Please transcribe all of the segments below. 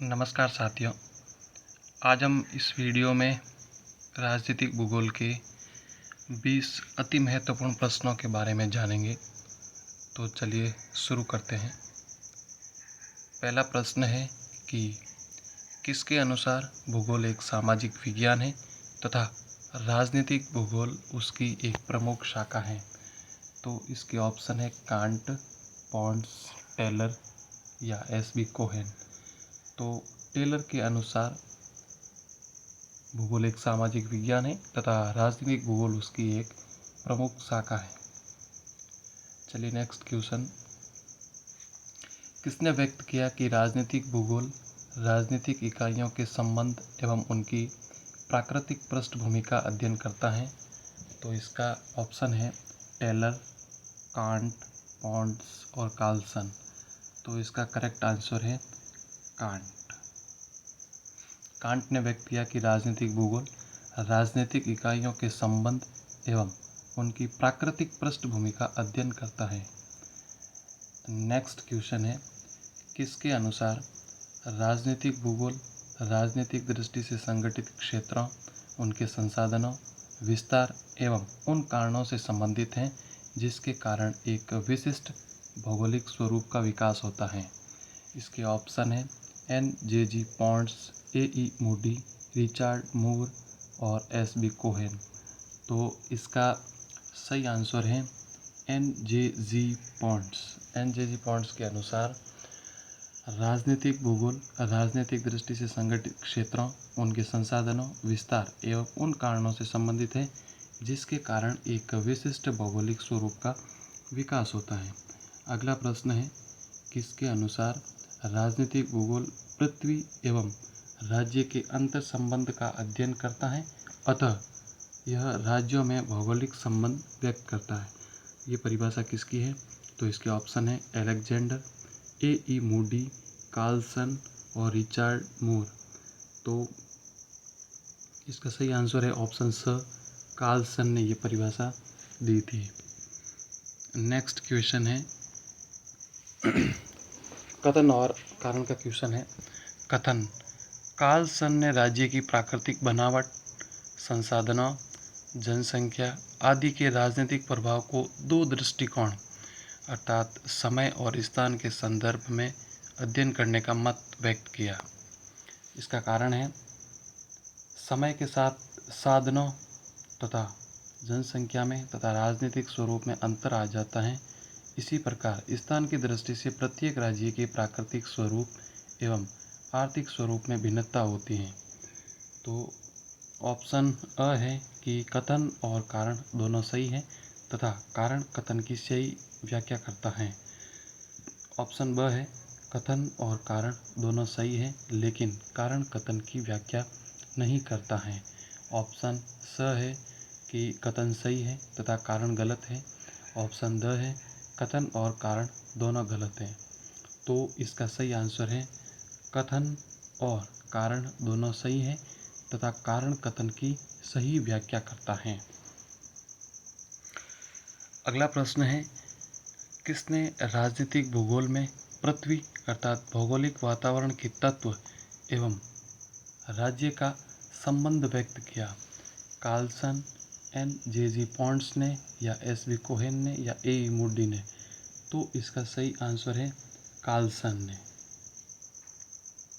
नमस्कार साथियों। आज हम इस वीडियो में राजनीतिक भूगोल के 20 अति महत्वपूर्ण प्रश्नों के बारे में जानेंगे। तो चलिए शुरू करते हैं। पहला प्रश्न है कि किसके अनुसार भूगोल एक सामाजिक विज्ञान है तथा राजनीतिक भूगोल उसकी एक प्रमुख शाखा है। तो इसके ऑप्शन है कांट, पॉन्ड्स, टेलर या एस.बी. कोहेन। तो टेलर के अनुसार भूगोल एक सामाजिक विज्ञान है तथा राजनीतिक भूगोल उसकी एक प्रमुख शाखा है। चलिए नेक्स्ट क्वेश्चन। किसने व्यक्त किया कि राजनीतिक भूगोल राजनीतिक इकाइयों के संबंध एवं उनकी प्राकृतिक पृष्ठभूमि का अध्ययन करता है? तो इसका ऑप्शन है टेलर, कांट, पॉन्ड्स और कार्लसन। तो इसका करेक्ट आंसर है कांट। कांट ने व्यक्त किया कि राजनीतिक भूगोल राजनीतिक इकाइयों के संबंध एवं उनकी प्राकृतिक पृष्ठभूमि का अध्ययन करता है। नेक्स्ट क्वेश्चन है, किसके अनुसार राजनीतिक भूगोल राजनीतिक दृष्टि से संगठित क्षेत्रों, उनके संसाधनों, विस्तार एवं उन कारणों से संबंधित हैं जिसके कारण एक विशिष्ट भौगोलिक स्वरूप का विकास होता है? इसके ऑप्शन है N.J.G. Pond's, A.E. Moody, Richard मूर और S.B. कोहेन। तो इसका सही आंसर है N.J.G. पॉन्ड्स। N.J.G. पॉन्ड्स के अनुसार राजनीतिक भूगोल राजनीतिक दृष्टि से संगठित क्षेत्रों, उनके संसाधनों, विस्तार एवं उन कारणों से संबंधित है जिसके कारण एक विशिष्ट भौगोलिक स्वरूप का विकास होता है। अगला प्रश्न है, किसके अनुसार राजनीतिक भूगोल पृथ्वी एवं राज्य के अंतर संबंध का अध्ययन करता है, अतः यह राज्यों में भौगोलिक संबंध व्यक्त करता है? ये परिभाषा किसकी है? तो इसके ऑप्शन है अलेक्जेंडर, A.E. मूडी, कार्लसन और रिचर्ड मूर। तो इसका सही आंसर है ऑप्शन स, कार्लसन ने ये परिभाषा दी थी। नेक्स्ट क्वेश्चन है कथन और कारण का क्वेश्चन है। कथन: कार्लसन ने राज्य की प्राकृतिक बनावट, संसाधनों, जनसंख्या आदि के राजनीतिक प्रभाव को दो दृष्टिकोण अर्थात समय और स्थान के संदर्भ में अध्ययन करने का मत व्यक्त किया। इसका कारण है समय के साथ साधनों तथा जनसंख्या में तथा राजनीतिक स्वरूप में अंतर आ जाता है। इसी प्रकार स्थान की दृष्टि से प्रत्येक राज्य के प्राकृतिक स्वरूप एवं आर्थिक स्वरूप में भिन्नता होती है। तो ऑप्शन अ है कि कथन और कारण दोनों सही हैं तथा कारण कथन की सही व्याख्या करता है। ऑप्शन ब है कथन और कारण दोनों सही हैं लेकिन कारण कथन की व्याख्या नहीं करता है। ऑप्शन स है कि कथन सही है तथा कारण गलत है। ऑप्शन द है कथन और कारण दोनों गलत हैं। तो इसका सही आंसर है कथन और कारण दोनों सही हैं तथा कारण कथन की सही व्याख्या करता है। अगला प्रश्न है, किसने राजनीतिक भूगोल में पृथ्वी अर्थात भौगोलिक वातावरण के तत्व एवं राज्य का संबंध व्यक्त किया? Carlsen, N.J.G. पॉन्ड्स ने या S.B. कोहेन ने या A.E. मूडी ने? तो इसका सही आंसर है कार्लसन ने।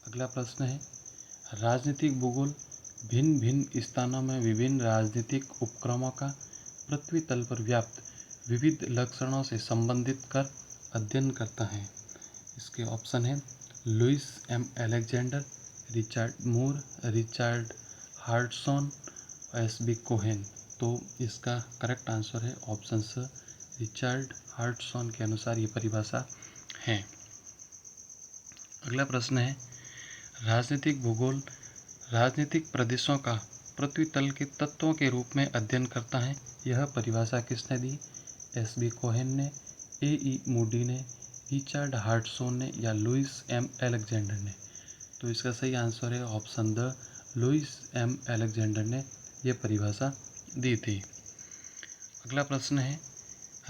अगला प्रश्न है, राजनीतिक भूगोल भिन्न भिन्न स्थानों में विभिन्न राजनीतिक उपक्रमों का पृथ्वी तल पर व्याप्त विविध लक्षणों से संबंधित कर अध्ययन करता है। इसके ऑप्शन है लुईस एम अलेक्जेंडर, रिचर्ड मूर, रिचर्ड हार्टसॉन, S.B. कोहेन। तो इसका करेक्ट आंसर है ऑप्शन स, रिचर्ड हार्टसॉन के अनुसार ये परिभाषा है। अगला प्रश्न है, राजनीतिक भूगोल राजनीतिक प्रदेशों का पृथ्वी तल के तत्वों के रूप में अध्ययन करता है। यह परिभाषा किसने दी? S.B. कोहेन ने, A.E. मूडी ने, रिचर्ड हार्टसॉन ने या लुईस एम अलेक्जेंडर ने? तो इसका सही आंसर है option D, Lewis M Alexander ने यह परिभाषा दी थी। अगला प्रश्न है,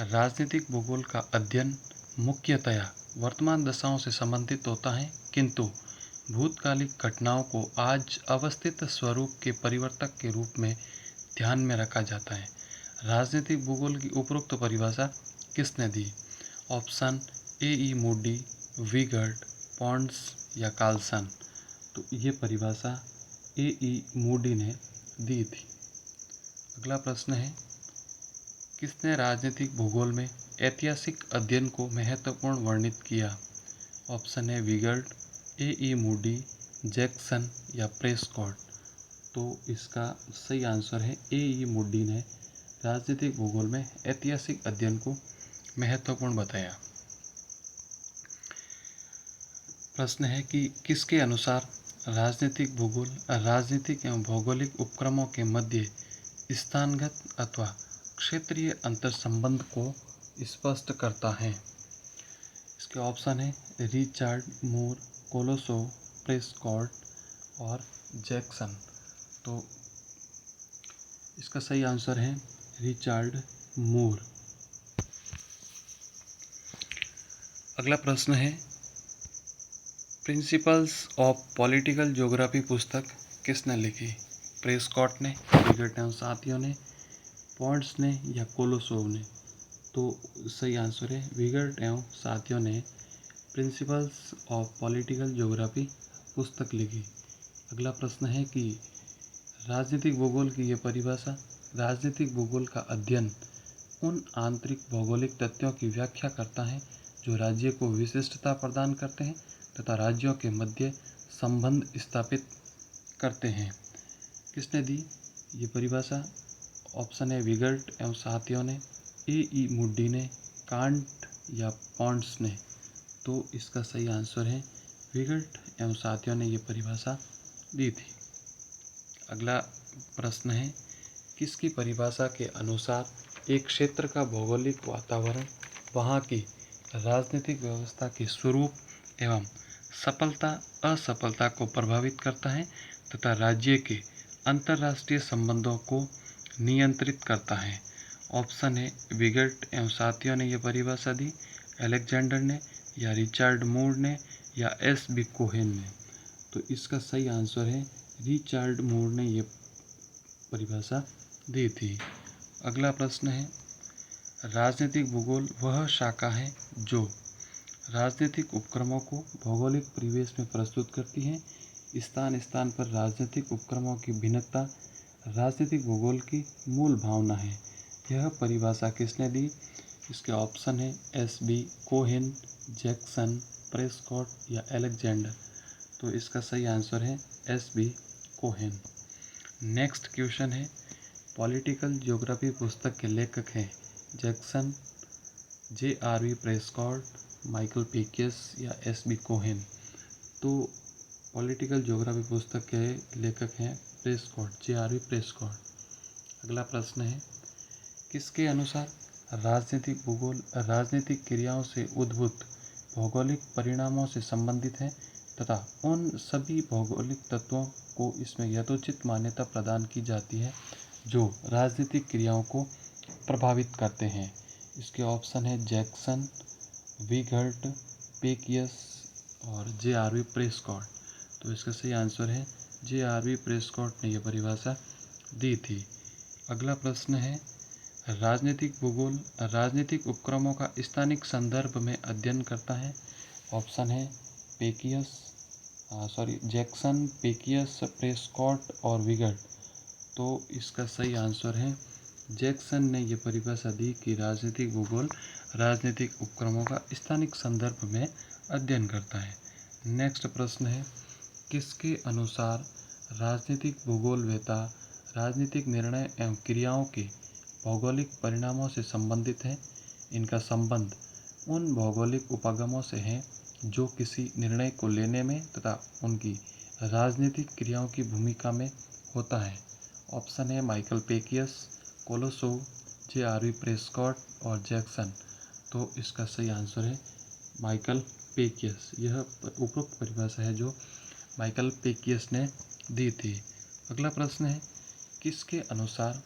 राजनीतिक भूगोल का अध्ययन मुख्यतया वर्तमान दशाओं से संबंधित होता है किंतु भूतकालिक घटनाओं को आज अवस्थित स्वरूप के परिवर्तक के रूप में ध्यान में रखा जाता है। राजनीतिक भूगोल की उपरोक्त परिभाषा किसने दी? Option A E Moodie, Weigert, Pounds या कार्लसन। तो ये परिभाषा ए ई मूडी ने दी थी। अगला प्रश्न है, किसने राजनीतिक भूगोल में ऐतिहासिक अध्ययन को महत्वपूर्ण वर्णित किया? ऑप्शन है विगर्ड, ए ई मूडी, जैक्सन या प्रेस्कॉट। तो इसका सही आंसर है ए ई मूडी ने राजनीतिक भूगोल में ऐतिहासिक अध्ययन को महत्वपूर्ण बताया। प्रश्न है कि किसके अनुसार राजनीतिक भूगोल राजनीतिक एवं भौगोलिक उपक्रमों के मध्य स्थानगत अथवा क्षेत्रीय अंतर संबंध को स्पष्ट करता है? इसके ऑप्शन है रिचर्ड मूर, कोलोसोव, प्रेस्कॉट और जैक्सन। तो इसका सही आंसर है रिचर्ड मूर। अगला प्रश्न है, प्रिंसिपल्स ऑफ पॉलिटिकल ज्योग्राफी पुस्तक किसने लिखी? प्रेस्कॉट ने, विगर्ड एवं साथियों ने, पॉन्ड्स ने या कोलोसोव ने? तो सही आंसर है विगर्ड एवं साथियों ने प्रिंसिपल्स ऑफ पॉलिटिकल ज्योग्राफी पुस्तक लिखी। अगला प्रश्न है कि राजनीतिक भूगोल की यह परिभाषा, राजनीतिक भूगोल का अध्ययन उन आंतरिक भौगोलिक तथ्यों की व्याख्या करता है जो राज्य को विशिष्टता प्रदान करते हैं तथा राज्यों के मध्य संबंध स्थापित करते हैं। किसने दी ये परिभाषा? ऑप्शन है विगर्ड एवं साथियों ने, ए ई मूडी ने, कांट या पॉन्ड्स ने? तो इसका सही आंसर है विगर्ड एवं साथियों ने ये परिभाषा दी थी। अगला प्रश्न है, किसकी परिभाषा के अनुसार एक क्षेत्र का भौगोलिक वातावरण वहाँ की राजनीतिक व्यवस्था के स्वरूप एवं सफलता असफलता को प्रभावित करता है तथा राज्य के अंतर्राष्ट्रीय संबंधों को नियंत्रित करता है? ऑप्शन है विगर्ड एवं साथियों ने यह परिभाषा दी, अलेक्जेंडर ने या रिचर्ड मूर ने या एस बी कोहेन ने? तो इसका सही आंसर है रिचर्ड मूर ने यह परिभाषा दी थी। अगला प्रश्न है, राजनीतिक भूगोल वह शाखा है जो राजनीतिक उपक्रमों को भौगोलिक परिवेश में प्रस्तुत करती है। स्थान स्थान पर राजनीतिक उपक्रमों की भिन्नता राजनीतिक भूगोल की मूल भावना है। यह परिभाषा किसने दी? इसके ऑप्शन है S B Cohen, Jackson, Prescott या अलेक्जेंडर। तो इसका सही आंसर है S B Cohen. Next question है, पॉलिटिकल ज्योग्राफी पुस्तक के लेखक हैं Jackson, J R V Prescott, Michael पेकियस या एस बी कोहेन? तो पॉलिटिकल ज्योग्राफी पुस्तक के लेखक हैं Prescott, J R V Prescott. अगला प्रश्न है, किसके अनुसार राजनीतिक भूगोल राजनीतिक क्रियाओं से उद्भूत भौगोलिक परिणामों से संबंधित है तथा उन सभी भौगोलिक तत्वों को इसमें यथोचित मान्यता प्रदान की जाती है जो राजनीतिक क्रियाओं को प्रभावित करते हैं? इसके ऑप्शन है जैक्सन, विगर्ड, पेकियस और जे आर वी प्रेस्कॉट। तो इसका सही आंसर है जे आर वी प्रेस्कॉट ने यह परिभाषा दी थी। अगला प्रश्न है, राजनीतिक भूगोल राजनीतिक उपक्रमों का स्थानिक संदर्भ में अध्ययन करता है। ऑप्शन है जैक्सन, पेकियस, प्रेस्कॉट और विगर्ड। तो इसका सही आंसर है जैक्सन ने यह परिभाषा दी कि राजनीतिक भूगोल राजनीतिक उपक्रमों का स्थानिक संदर्भ में अध्ययन करता है। नेक्स्ट प्रश्न है, किसके अनुसार राजनीतिक भूगोलवेत्ता राजनीतिक निर्णय एवं क्रियाओं के भौगोलिक परिणामों से संबंधित है? इनका संबंध उन भौगोलिक उपागमों से है जो किसी निर्णय को लेने में तथा उनकी राजनीतिक क्रियाओं की भूमिका में होता है। ऑप्शन है माइकल पेकियस, Kolosov, J R V Prescott और जैक्सन। तो इसका सही आंसर है माइकल पेकियस। यह उपरोक्त परिभाषा है जो माइकल पेकियस ने दी थी। अगला प्रश्न है, किसके अनुसार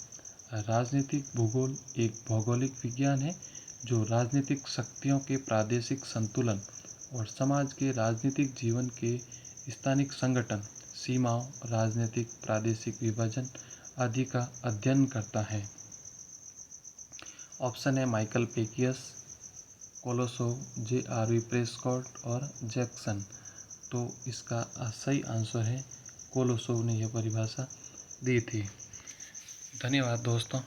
राजनीतिक भूगोल एक भौगोलिक विज्ञान है जो राजनीतिक शक्तियों के प्रादेशिक संतुलन और समाज के राजनीतिक जीवन के स्थानिक संगठन सीमाओं, राजनीतिक प्रादेशिक विभाजन आदि का अध्ययन करता है। ऑप्शन है माइकल पेकियस, कोलोसोव, J.R.V. प्रेस्कॉट और जैक्सन। तो इसका सही आंसर है कोलोसोव ने यह परिभाषा दी थी। धन्यवाद दोस्तों।